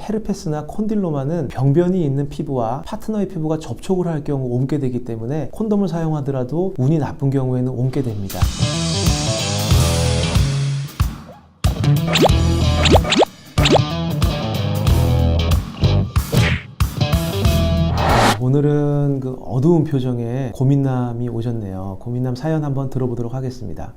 헤르페스나 콘딜로마는 병변이 있는 피부와 파트너의 피부가 접촉을 할 경우 옮게 되기 때문에 콘돔을 사용하더라도 운이 나쁜 경우에는 옮게 됩니다. 오늘은 그 어두운 표정에 고민남이 오셨네요. 고민남 사연 한번 들어보도록 하겠습니다.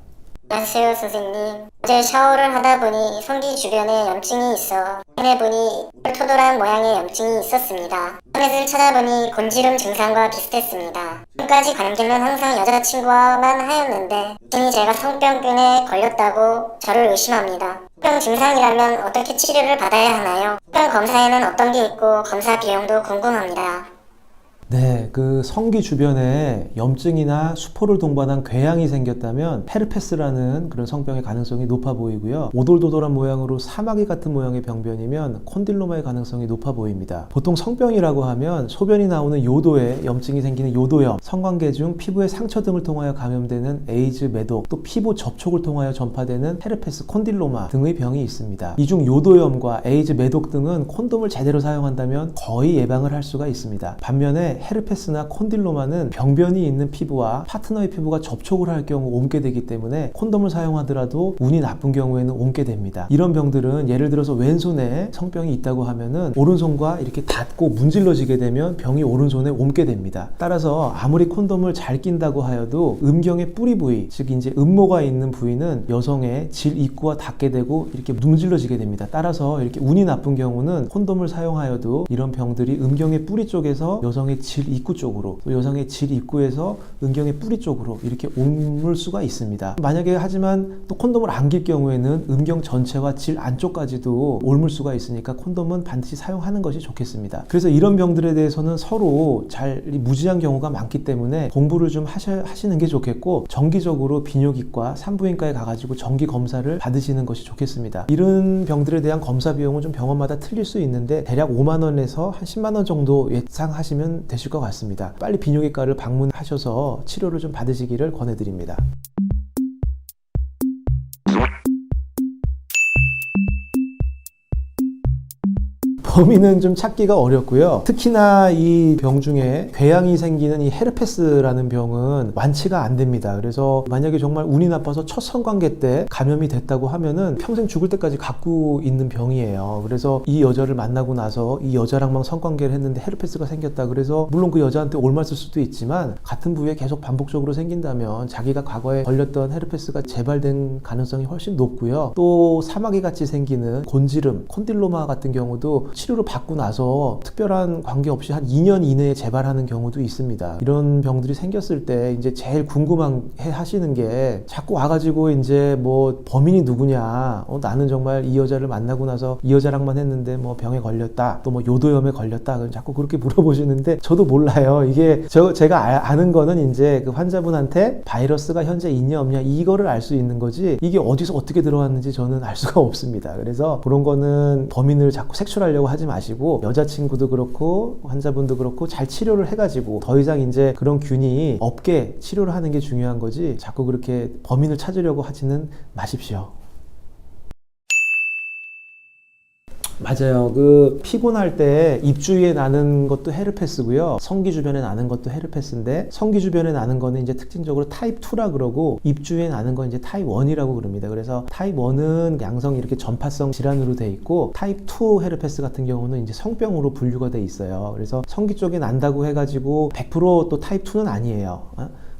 안녕하세요 선생님. 어제 샤워를 하다 보니 성기 주변에 염증이 있어 해내보니 토돌한 모양의 염증이 있었습니다. 인터넷을 찾아보니 곤지름 증상과 비슷했습니다. 지금까지 관계는 항상 여자친구와만 하였는데 자신이 제가 성병균에 걸렸다고 저를 의심합니다. 성병 증상이라면 어떻게 치료를 받아야 하나요? 성병 검사에는 어떤 게 있고 검사 비용도 궁금합니다. 네, 그 성기 주변에 염증이나 수포를 동반한 궤양이 생겼다면 헤르페스라는 그런 성병의 가능성이 높아 보이고요. 오돌도돌한 모양으로 사마귀 같은 모양의 병변이면 콘딜로마의 가능성이 높아 보입니다. 보통 성병이라고 하면 소변이 나오는 요도에 염증이 생기는 요도염, 성관계 중 피부의 상처 등을 통하여 감염되는 에이즈 매독, 또 피부 접촉을 통하여 전파되는 헤르페스 콘딜로마 등의 병이 있습니다. 이 중 요도염과 에이즈 매독 등은 콘돔을 제대로 사용한다면 거의 예방을 할 수가 있습니다. 반면에 헤르페스나 콘딜로마는 병변이 있는 피부와 파트너의 피부가 접촉을 할 경우 옮게 되기 때문에 콘돔을 사용하더라도 운이 나쁜 경우에는 옮게 됩니다. 이런 병들은 예를 들어서 왼손에 성병이 있다고 하면은 오른손과 이렇게 닿고 문질러지게 되면 병이 오른손에 옮게 됩니다. 따라서 아무리 콘돔을 잘 낀다고 하여도 음경의 뿌리 부위, 즉 이제 음모가 있는 부위는 여성의 질 입구와 닿게 되고 이렇게 문질러지게 됩니다. 따라서 이렇게 운이 나쁜 경우는 콘돔을 사용하여도 이런 병들이 음경의 뿌리 쪽에서 여성의 질 입구 쪽으로, 또 여성의 질 입구에서 음경의 뿌리 쪽으로 이렇게 옮을 수가 있습니다. 만약에 하지만 또 콘돔을 안 낄 경우에는 음경 전체와 질 안쪽까지도 옮을 수가 있으니까 콘돔은 반드시 사용하는 것이 좋겠습니다. 그래서 이런 병들에 대해서는 서로 잘 무지한 경우가 많기 때문에 공부를 좀 하시는 게 좋겠고, 정기적으로 비뇨기과, 산부인과에 가가지고 정기 검사를 받으시는 것이 좋겠습니다. 이런 병들에 대한 검사 비용은 좀 병원마다 틀릴 수 있는데 대략 5만 원에서 한 10만 원 정도 예상하시면 되실 것 같습니다. 빨리 비뇨기과를 방문하셔서 치료를 좀 받으시기를 권해드립니다. 범인은 좀 찾기가 어렵고요. 특히나 이 병 중에 궤양이 생기는 이 헤르페스라는 병은 완치가 안 됩니다. 그래서 만약에 정말 운이 나빠서 첫 성관계 때 감염이 됐다고 하면은 평생 죽을 때까지 갖고 있는 병이에요. 그래서 이 여자를 만나고 나서 이 여자랑만 성관계를 했는데 헤르페스가 생겼다. 그래서 물론 그 여자한테 옮았을 수도 있지만 같은 부위에 계속 반복적으로 생긴다면 자기가 과거에 걸렸던 헤르페스가 재발된 가능성이 훨씬 높고요. 또 사마귀 같이 생기는 곤지름, 콘딜로마 같은 경우도 치료를 받고 나서 특별한 관계 없이 한 2년 이내에 재발하는 경우도 있습니다. 이런 병들이 생겼을 때 이제 제일 궁금한 하시는 게 자꾸 와가지고 이제 뭐 범인이 누구냐, 나는 정말 이 여자를 만나고 나서 이 여자랑만 했는데 뭐 병에 걸렸다, 또 뭐 요도염에 걸렸다, 자꾸 그렇게 물어보시는데 저도 몰라요. 이게 제가 아는 거는 이제 그 환자분한테 바이러스가 현재 있냐 없냐 이거를 알 수 있는 거지, 이게 어디서 어떻게 들어왔는지 저는 알 수가 없습니다. 그래서 그런 거는 범인을 자꾸 색출하려고 하지 마시고 여자친구도 그렇고 환자분도 그렇고 잘 치료를 해가지고 더 이상 이제 그런 균이 없게 치료를 하는 게 중요한 거지, 자꾸 그렇게 범인을 찾으려고 하지는 마십시오. 맞아요. 그 피곤할 때 입 주위에 나는 것도 헤르페스고요. 성기 주변에 나는 것도 헤르페스인데, 성기 주변에 나는 거는 이제 특징적으로 타입 2라 그러고 입 주위에 나는 건 이제 타입 1이라고 그럽니다. 그래서 타입 1은 양성이 이렇게 전파성 질환으로 돼 있고, 타입 2 헤르페스 같은 경우는 이제 성병으로 분류가 돼 있어요. 그래서 성기 쪽에 난다고 해가지고 100% 또 타입 2는 아니에요.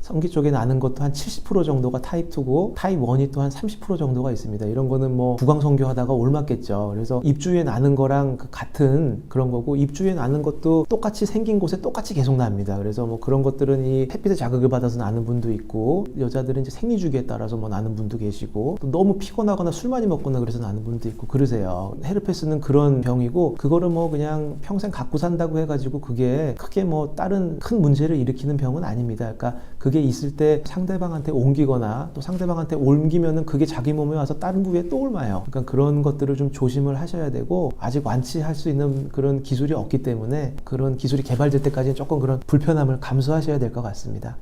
성기 쪽에 나는 것도 한 70% 정도가 타입 2고 타입 1이 또 한 30% 정도가 있습니다. 이런 거는 뭐 구강성교 하다가 옮았겠죠. 그래서 입주위에 나는 거랑 같은 그런 거고, 입주위에 나는 것도 똑같이 생긴 곳에 똑같이 계속 납니다. 그래서 뭐 그런 것들은 이 햇빛의 자극을 받아서 나는 분도 있고, 여자들은 이제 생리 주기에 따라서 뭐 나는 분도 계시고, 또 너무 피곤하거나 술 많이 먹거나 그래서 나는 분도 있고 그러세요. 헤르페스는 그런 병이고, 그거를 뭐 그냥 평생 갖고 산다고 해가지고 그게 크게 뭐 다른 큰 문제를 일으키는 병은 아닙니다. 그러니까 그게 있을 때 상대방한테 옮기거나 또 상대방한테 옮기면은 그게 자기 몸에 와서 다른 부위에 또 옮아요. 그러니까 그런 것들을 좀 조심을 하셔야 되고, 아직 완치할 수 있는 그런 기술이 없기 때문에 그런 기술이 개발될 때까지는 조금 그런 불편함을 감수하셔야 될 것 같습니다.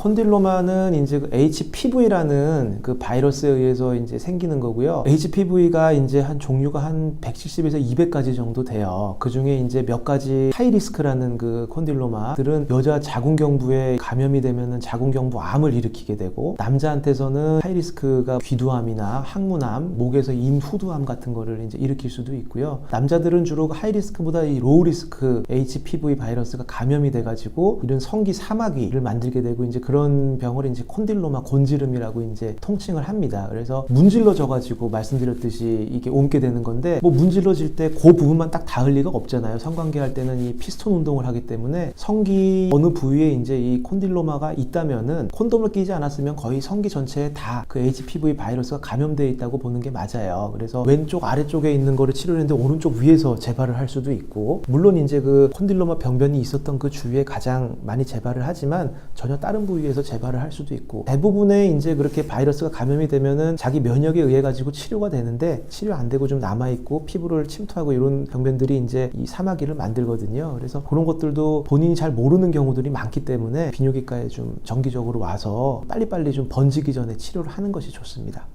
콘딜로마는 이제 그 HPV라는 그 바이러스에 의해서 이제 생기는 거고요. HPV가 이제 한 종류가 한 170에서 200가지 정도 돼요. 그 중에 이제 몇 가지 하이리스크라는 그 콘딜로마들은 여자 자궁경부에 감염이 되면은 자궁경부 암을 일으키게 되고, 남자한테서는 하이리스크가 귀두암이나 항문암, 목에서 인후두암 같은 거를 이제 일으킬 수도 있고요. 남자들은 주로 하이리스크보다 이 로우리스크 HPV 바이러스가 감염이 돼가지고 이런 성기 사마귀를 만들게 되고, 이제 그런 병을 이제 콘딜로마, 곤지름이라고 이제 통칭을 합니다. 그래서 문질러져가지고 말씀드렸듯이 이게 옮게 되는 건데, 뭐 문질러질 때 그 부분만 딱 닿을 리가 없잖아요. 성관계 할 때는 이 피스톤 운동을 하기 때문에 성기 어느 부위에 이제 이 콘딜로마가 있다면은 콘돔을 끼지 않았으면 거의 성기 전체에 다 그 HPV 바이러스가 감염되어 있다고 보는 게 맞아요. 그래서 왼쪽 아래쪽에 있는 거를 치료했는데 오른쪽 위에서 재발을 할 수도 있고, 물론 이제 그 콘딜로마 병변이 있었던 그 주위에 가장 많이 재발을 하지만 전혀 다른 부위에서 재발을 할 수도 있고, 대부분의 이제 그렇게 바이러스가 감염이 되면은 자기 면역에 의해 가지고 치료가 되는데, 치료 안 되고 좀 남아 있고 피부를 침투하고 이런 병변들이 이제 이 사마귀를 만들거든요. 그래서 그런 것들도 본인이 잘 모르는 경우들이 많기 때문에 비뇨기과에 좀 정기적으로 와서 빨리빨리 좀 번지기 전에 치료를 하는 것이 좋습니다.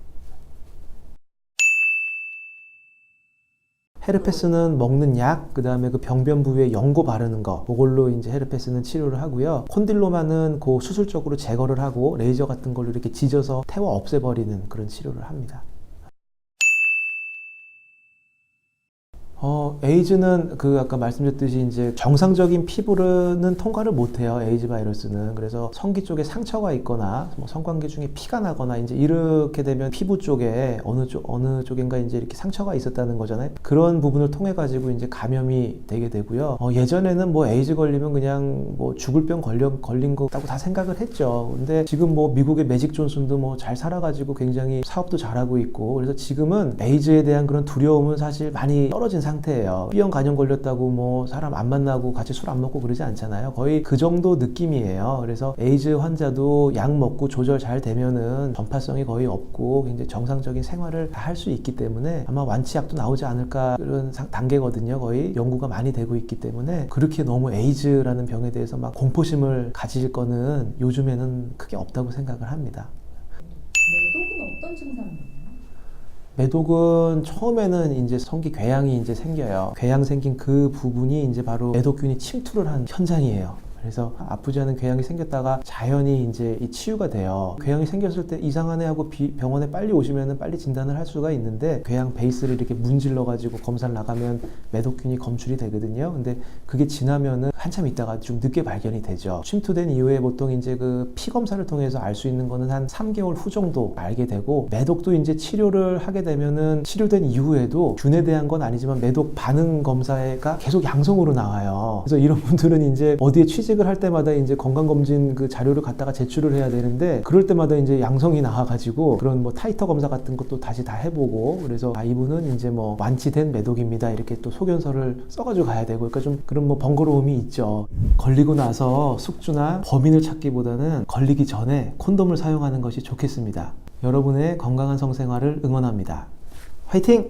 헤르페스는 먹는 약, 그 다음에 그 병변 부위에 연고 바르는 거, 그걸로 이제 헤르페스는 치료를 하고요. 콘딜로마는 그 수술적으로 제거를 하고 레이저 같은 걸로 이렇게 지져서 태워 없애버리는 그런 치료를 합니다. 에이즈는 그 아까 말씀드렸듯이 이제 정상적인 피부는 통과를 못해요. 에이즈 바이러스는. 그래서 성기 쪽에 상처가 있거나 뭐 성관계 중에 피가 나거나 이제 이렇게 되면 피부 쪽에 어느 쪽인가 이제 이렇게 상처가 있었다는 거잖아요. 그런 부분을 통해 가지고 이제 감염이 되게 되고요. 예전에는 뭐 에이즈 걸리면 그냥 뭐 죽을 병 걸린 거라고 다 생각을 했죠. 근데 지금 뭐 미국의 매직 존슨도 뭐 잘 살아가지고 굉장히 사업도 잘하고 있고, 그래서 지금은 에이즈에 대한 그런 두려움은 사실 많이 떨어진 상태예요. B형 간염 걸렸다고 뭐 사람 안 만나고 같이 술 안 먹고 그러지 않잖아요. 거의 그 정도 느낌이에요. 그래서 에이즈 환자도 약 먹고 조절 잘 되면은 전파성이 거의 없고 굉장히 정상적인 생활을 다 할 수 있기 때문에 아마 완치약도 나오지 않을까 그런 단계거든요. 거의 연구가 많이 되고 있기 때문에 그렇게 너무 에이즈라는 병에 대해서 막 공포심을 가질 거는 요즘에는 크게 없다고 생각을 합니다. 매독은 어떤 증상이에요? 매독은 처음에는 이제 성기 궤양이 이제 생겨요. 궤양 생긴 그 부분이 이제 바로 매독균이 침투를 한 현장이에요. 그래서 아프지 않은 궤양이 생겼다가 자연히 이제 이 치유가 돼요. 궤양이 생겼을 때 이상하네 하고 병원에 빨리 오시면은 빨리 진단을 할 수가 있는데, 궤양 베이스를 이렇게 문질러 가지고 검사를 나가면 매독균이 검출이 되거든요. 근데 그게 지나면은 한참 있다가 좀 늦게 발견이 되죠. 침투된 이후에 보통 이제 그 피 검사를 통해서 알 수 있는 거는 한 3개월 후 정도 알게 되고, 매독도 이제 치료를 하게 되면은 치료된 이후에도 균에 대한 건 아니지만 매독 반응 검사가 계속 양성으로 나와요. 그래서 이런 분들은 이제 어디에 취직을 할 때마다 이제 건강검진 그 자료를 갖다가 제출을 해야 되는데, 그럴 때마다 이제 양성이 나와가지고 그런 뭐 타이터 검사 같은 것도 다시 다 해보고, 그래서 이분은 이제 뭐 완치된 매독입니다 이렇게 또 소견서를 써가지고 가야 되고, 그러니까 좀 그런 뭐 번거로움이 있죠. 걸리고 나서 숙주나 범인을 찾기보다는 걸리기 전에 콘돔을 사용하는 것이 좋겠습니다. 여러분의 건강한 성생활을 응원합니다. 화이팅!